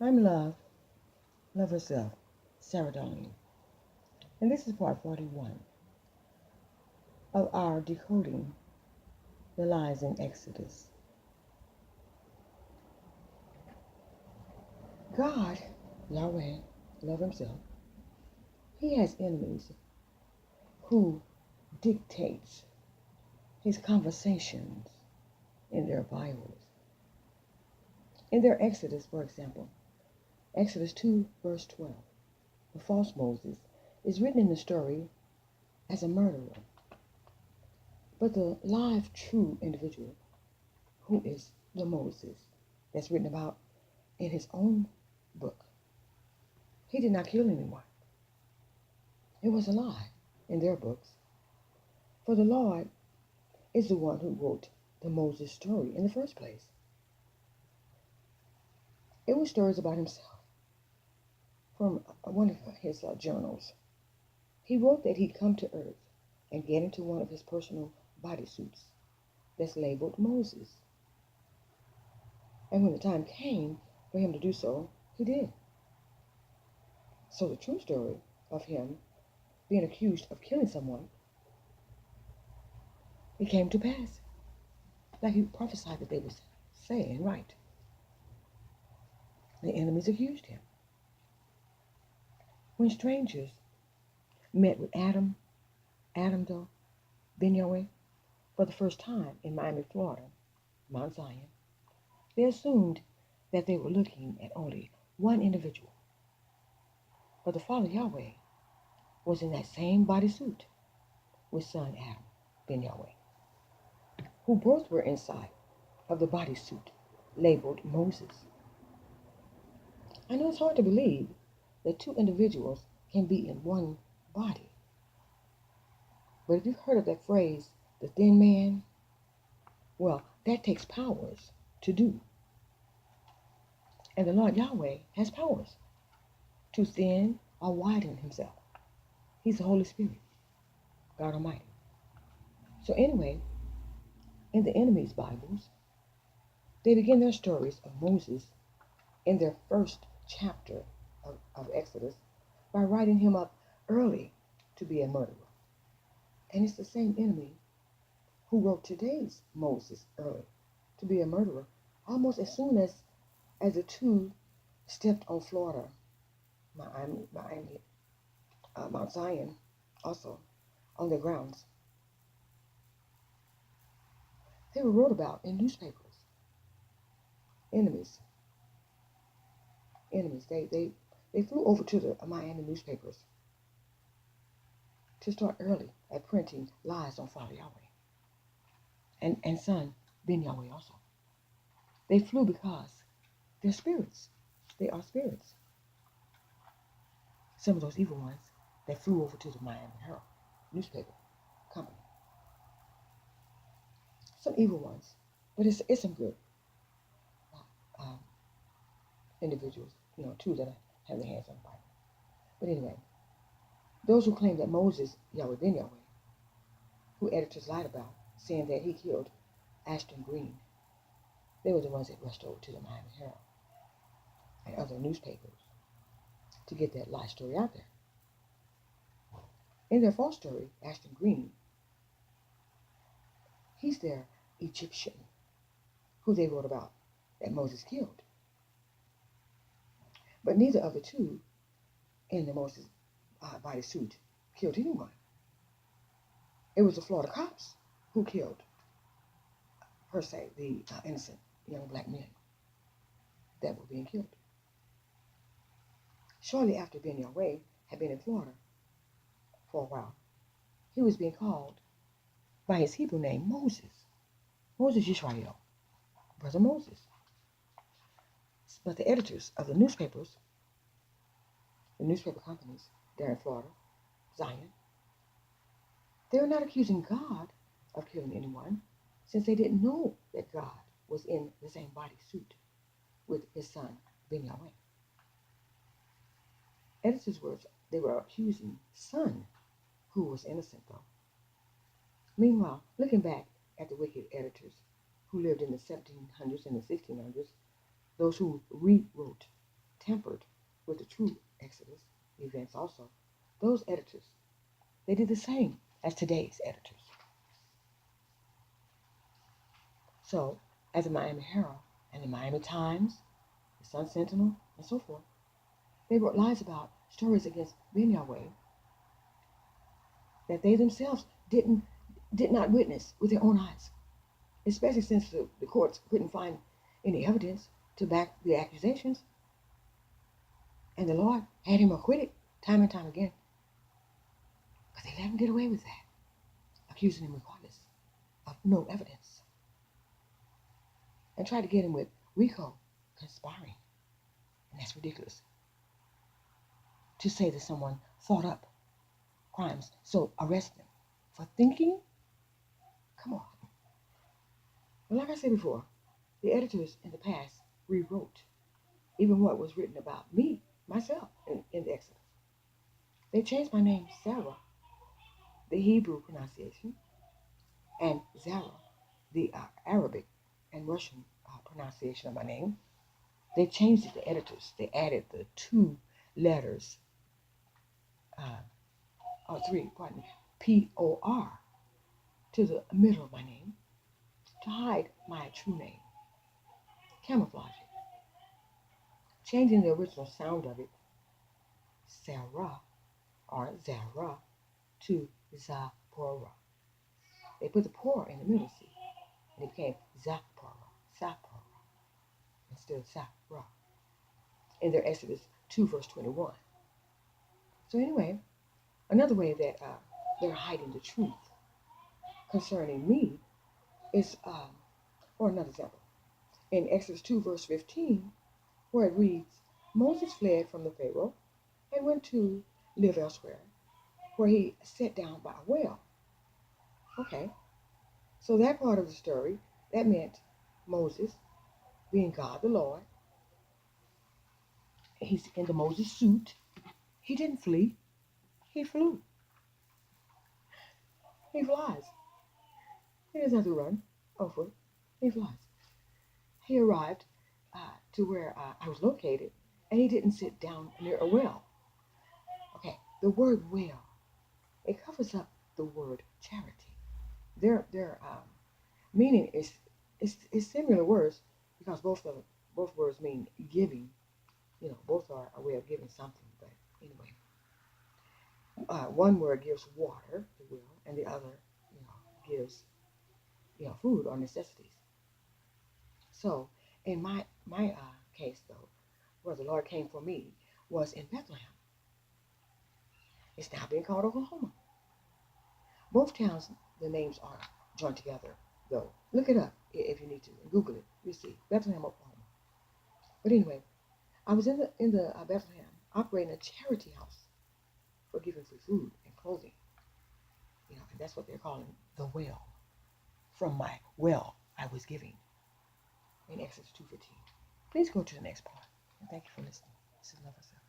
I'm Love, Love herself, SARA DARLENE, and this is part 41 of our Decoding the Lies in Exodus. God, Yahweh, Love himself, he has enemies who dictates his conversations in their Bibles. In their Exodus, for example, Exodus 2, verse 12, the false Moses is written in the story as a murderer. But the live, true individual who is the Moses that's written about in his own book, he did not kill anyone. It was a lie in their books. For the Lord is the one who wrote the Moses story in the first place. It was stories about himself from one of his journals. He wrote that he'd come to earth and get into one of his personal bodysuits that's labeled Moses. And when the time came for him to do so, he did. So the true story of him being accused of killing someone, it came to pass. Like he prophesied that they would say and write. The enemies accused him. When strangers met with Adam though, Ben Yahweh, for the first time in Miami, Florida, Mount Zion, they assumed that they were looking at only one individual. But the Father Yahweh was in that same bodysuit with son Adam, Ben Yahweh, who both were inside of the bodysuit labeled Moses. I know it's hard to believe that two individuals can be in one body. But if you've heard of that phrase, the thin man, well, that takes powers to do. And the Lord Yahweh has powers to thin or widen himself. He's the Holy Spirit, God Almighty. So anyway, in the enemies' Bibles, they begin their stories of Moses in their first chapter of Exodus by writing him up early to be a murderer. And it's the same enemy who wrote today's Moses early to be a murderer almost as soon as the two stepped on Florida, Miami, Mount Zion, also on their grounds. They were wrote about in newspapers. Enemies. They flew over to the Miami newspapers to start early at printing lies on Father Yahweh and son Ben Yahweh also. They flew because they're spirits. They are spirits. Some of those evil ones that flew over to the Miami Herald newspaper company. Some evil ones, but it's some good individuals, two that have their hands on the Bible. But anyway, those who claim that Moses, Yahweh Ben Yahweh, who editors lied about, saying that he killed Ashton Green, they were the ones that rushed over to the Miami Herald and other newspapers to get that lie story out there. In their false story, Ashton Green, he's their Egyptian, who they wrote about that Moses killed. But neither of the two in the Moses bodysuit killed anyone. It was the Florida cops who killed, per se, the innocent young black men that were being killed. Shortly after Ben Yahweh had been in Florida for a while, he was being called by his Hebrew name Moses. Moses Yisrael, Brother Moses. But the editors of the newspapers, the newspaper companies there in Florida, Zion, they were not accusing God of killing anyone since they didn't know that God was in the same bodysuit with his son, Ben Yahweh. Editors' words, they were accusing son, who was innocent though. Meanwhile, looking back at the wicked editors who lived in the 1700s and the 1600s, those who rewrote tampered with the true Exodus events also, those editors, they did the same as today's editors. So, as the Miami Herald and the Miami Times, the Sun Sentinel, and so forth, they wrote lies about stories against Ben Yahweh that they themselves did not witness with their own eyes, especially since the courts couldn't find any evidence to back the accusations. And the Lord had him acquitted time and time again. But they let him get away with that, accusing him regardless of no evidence. And tried to get him with RICO, conspiring. And that's ridiculous. To say that someone thought up crimes, so arrest them for thinking? Come on. But like I said before, the editors in the past rewrote even what was written about me, myself, in the Exodus. They changed my name, Sarah, the Hebrew pronunciation, and ZARA, the Arabic and Russian pronunciation of my name. They changed it, the editors. They added the 2 letters, POR, to the middle of my name to hide my true name. Camouflage it. Changing the original sound of it, SARA, or ZARA, to ZARPORAH. They put the por in the middle, see, and it became ZARPORAH, instead of SARA, in their Exodus 2, verse 21. So anyway, another way that they're hiding the truth concerning me is, or another example, in Exodus 2, verse 15, where it reads, Moses fled from the Pharaoh and went to live elsewhere, where he sat down by a well. Okay, so that part of the story, that meant Moses, being God the Lord, he's in the Moses suit. He didn't flee, he flew. He flies. He doesn't have to run on foot. He flies. He arrived to where I was located, and he didn't sit down near a well. Okay, the word well, it covers up the word charity. Their meaning is similar words because both words mean giving. You know, both are a way of giving something. But anyway, one word gives water, the well, and the other, gives, food or necessities. So in my case though, where the Lord came for me was in Bethlehem. It's now being called Oklahoma. Both towns, the names are joined together though. Look it up if you need to. Google it. You'll see Bethlehem, Oklahoma. But anyway, I was in the Bethlehem operating a charity house for giving free food and clothing. And that's what they're calling the well. From my well I was giving in Exodus 2:15. Please go to the next part. And thank you for listening. This is Love Herself.